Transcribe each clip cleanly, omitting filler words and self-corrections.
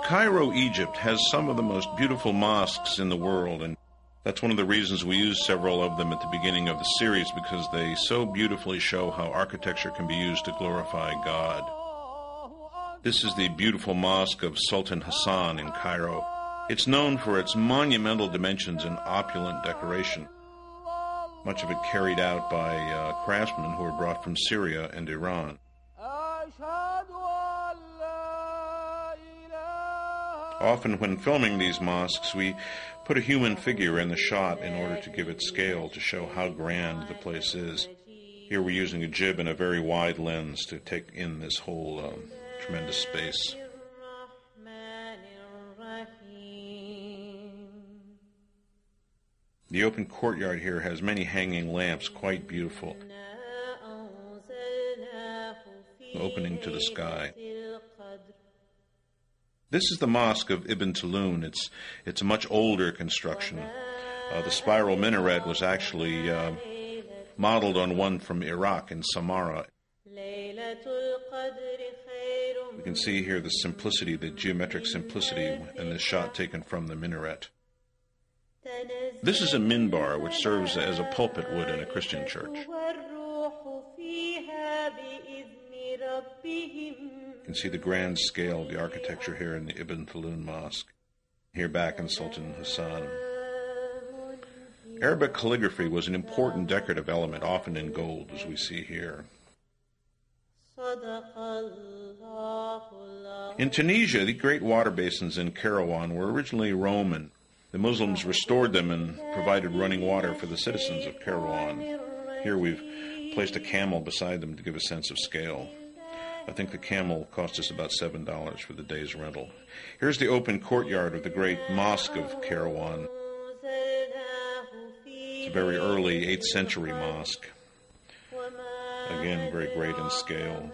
Cairo, Egypt has some of the most beautiful mosques in the world, and that's one of the reasons we use several of them at the beginning of the series, because they so beautifully show how architecture can be used to glorify God. This is the beautiful mosque of Sultan Hassan in Cairo. It's known for its monumental dimensions and opulent decoration, much of it carried out by craftsmen who were brought from Syria and Iran. Often when filming these mosques, we put a human figure in the shot in order to give it scale, to show how grand the place is. Here we're using a jib and a very wide lens to take in this whole tremendous space. The open courtyard here has many hanging lamps, quite beautiful, opening to the sky. This is the Mosque of Ibn Tulun. It's a much older construction. The spiral minaret was actually modeled on one from Iraq in Samarra. We can see here the simplicity, the geometric simplicity in this shot taken from the minaret. This is a minbar, which serves as a pulpit wood in a Christian church. You can see the grand scale of the architecture here in the Ibn Tulun Mosque, here back in Sultan Hassan. Arabic calligraphy was an important decorative element, often in gold, as we see here. In Tunisia, the great water basins in Kairouan were originally Roman. The Muslims restored them and provided running water for the citizens of Kairouan. Here we've placed a camel beside them to give a sense of scale. I think the camel cost us about $7 for the day's rental. Here's the open courtyard of the great Mosque of Kairouan. It's a very early 8th century mosque. Again, very great in scale.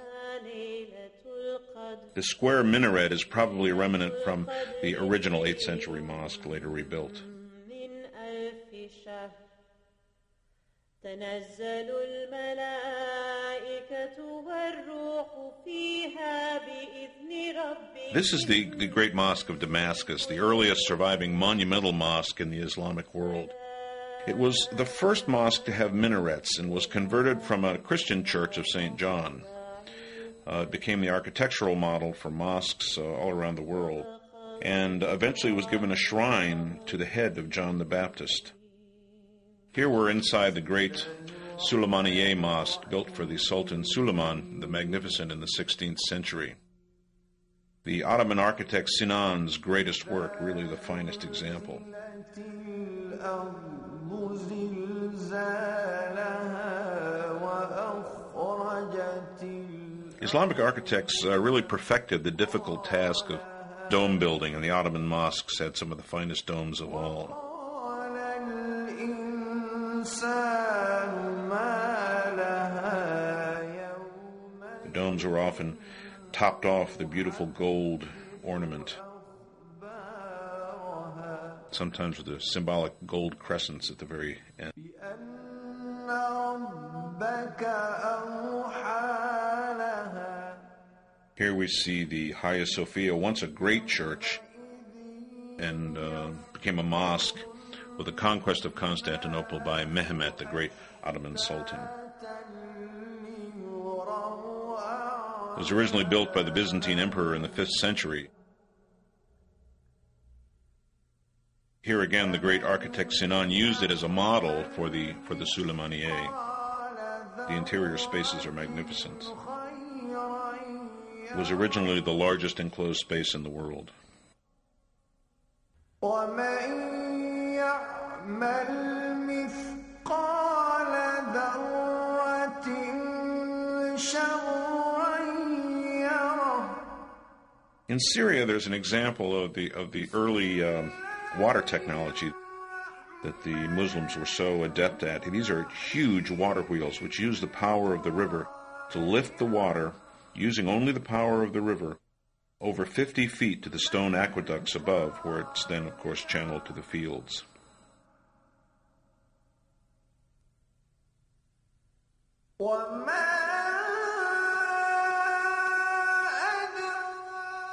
The square minaret is probably a remnant from the original 8th century mosque, later rebuilt. This is the great Mosque of Damascus, the earliest surviving monumental mosque in the Islamic world. It was the first mosque to have minarets and was converted from a Christian church of St. John. It became the architectural model for mosques all around the world, and eventually was given a shrine to the head of John the Baptist. Here we're inside the great Suleymaniye Mosque, built for the Sultan Suleiman the Magnificent in the 16th century. The Ottoman architect Sinan's greatest work, really the finest example. Islamic architects really perfected the difficult task of dome building, and the Ottoman mosques had some of the finest domes of all. The domes were often topped off with a beautiful gold ornament, sometimes with the symbolic gold crescents at the very end. Here we see the Hagia Sophia, once a great church, and became a mosque with the conquest of Constantinople by Mehmet, the great Ottoman Sultan. It was originally built by the Byzantine Emperor in the 5th century. Here again, the great architect Sinan used it as a model for the Suleymaniye. The interior spaces are magnificent. It was originally the largest enclosed space in the world. In Syria, there's an example of the early water technology that the Muslims were so adept at. These are huge water wheels which use the power of the river to lift the water, using only the power of the river, over 50 feet to the stone aqueducts above, where it's then, of course, channeled to the fields.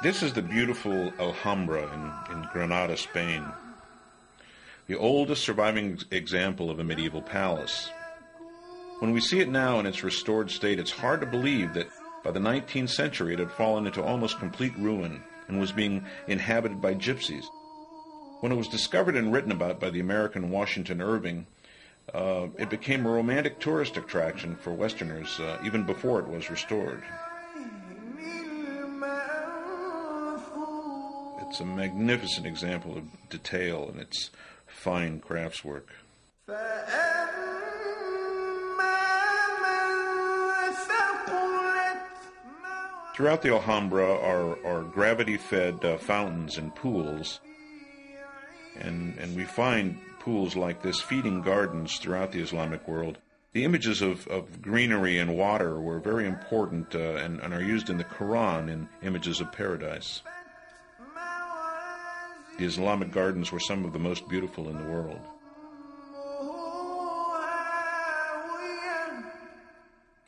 This is the beautiful Alhambra in Granada, Spain, the oldest surviving example of a medieval palace. When we see it now in its restored state, it's hard to believe that by the 19th century it had fallen into almost complete ruin and was being inhabited by gypsies. When it was discovered and written about by the American Washington Irving, it became a romantic tourist attraction for Westerners even before it was restored. It's a magnificent example of detail in its fine craftswork. Throughout the Alhambra are gravity-fed fountains and pools, and we find pools like this feeding gardens throughout the Islamic world. The images of greenery and water were very important and are used in the Quran in images of paradise. The Islamic gardens were some of the most beautiful in the world.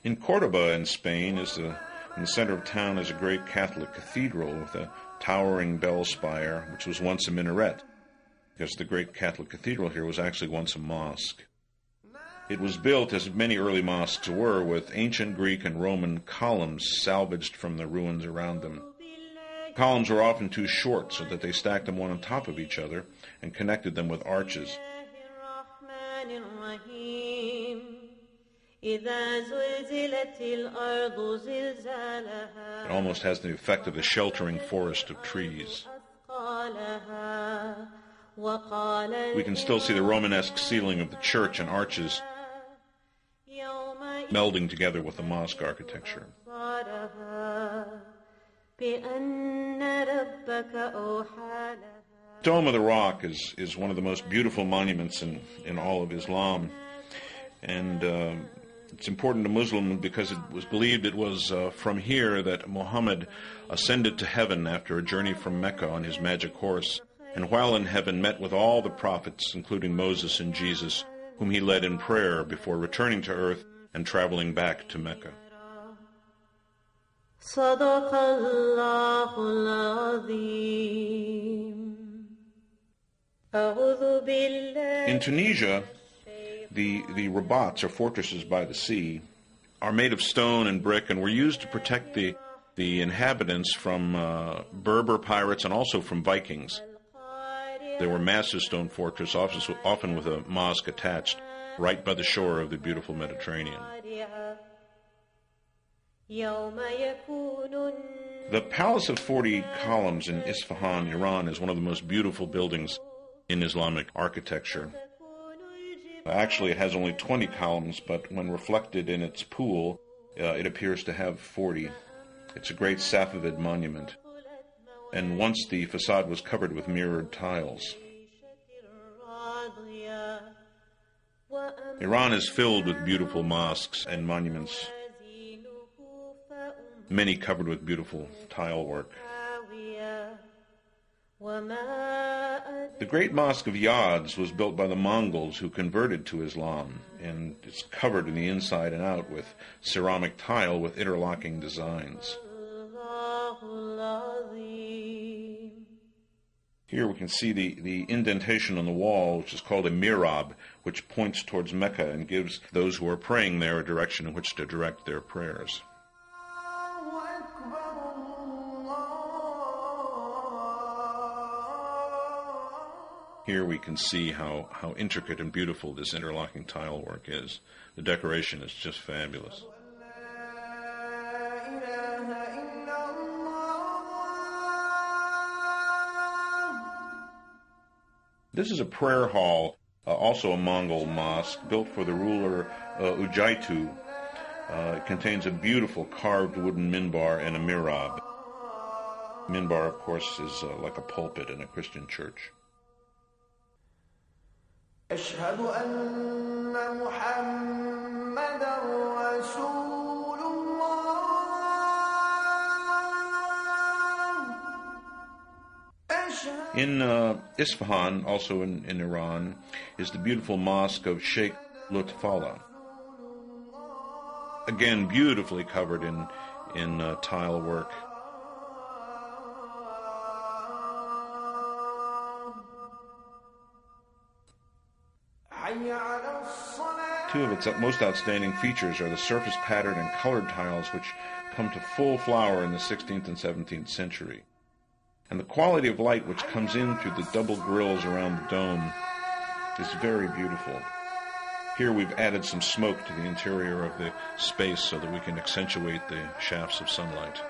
In Cordoba in Spain, in the center of town, is a great Catholic cathedral with a towering bell spire, which was once a minaret, because the great Catholic cathedral here was actually once a mosque. It was built, as many early mosques were, with ancient Greek and Roman columns salvaged from the ruins around them. Columns were often too short, so that they stacked them one on top of each other and connected them with arches. It almost has the effect of a sheltering forest of trees. We can still see the Romanesque ceiling of the church and arches melding together with the mosque architecture. Dome of the Rock is one of the most beautiful monuments in all of Islam, and it's important to Muslims because it was believed it was from here that Muhammad ascended to heaven after a journey from Mecca on his magic horse, and while in heaven met with all the prophets, including Moses and Jesus, whom he led in prayer before returning to earth and traveling back to Mecca. In Tunisia, the rabats, or fortresses by the sea, are made of stone and brick and were used to protect the inhabitants from Berber pirates and also from Vikings. They were massive stone fortresses, often with a mosque attached, right by the shore of the beautiful Mediterranean. The Palace of 40 Columns in Isfahan, Iran, is one of the most beautiful buildings in Islamic architecture. Actually, it has only 20 columns, but when reflected in its pool, it appears to have 40. It's a great Safavid monument, and once the facade was covered with mirrored tiles. Iran is filled with beautiful mosques and monuments, many covered with beautiful tile work. The great Mosque of Yadz was built by the Mongols who converted to Islam, and it's covered in the inside and out with ceramic tile with interlocking designs. Here we can see the indentation on the wall, which is called a mihrab, which points towards Mecca and gives those who are praying there a direction in which to direct their prayers. Here we can see how intricate and beautiful this interlocking tile work is. The decoration is just fabulous. This is a prayer hall, also a Mongol mosque, built for the ruler Ujaitu. It contains a beautiful carved wooden minbar and a mihrab. Minbar, of course, is like a pulpit in a Christian church. أشهد أن محمدًا رسول الله. In Isfahan, also in Iran, is the beautiful mosque of Sheikh Lutfallah. Again, beautifully covered in tile work. Two of its most outstanding features are the surface pattern and colored tiles, which come to full flower in the 16th and 17th century, and the quality of light which comes in through the double grills around the dome is very beautiful. Here we've added some smoke to the interior of the space so that we can accentuate the shafts of sunlight.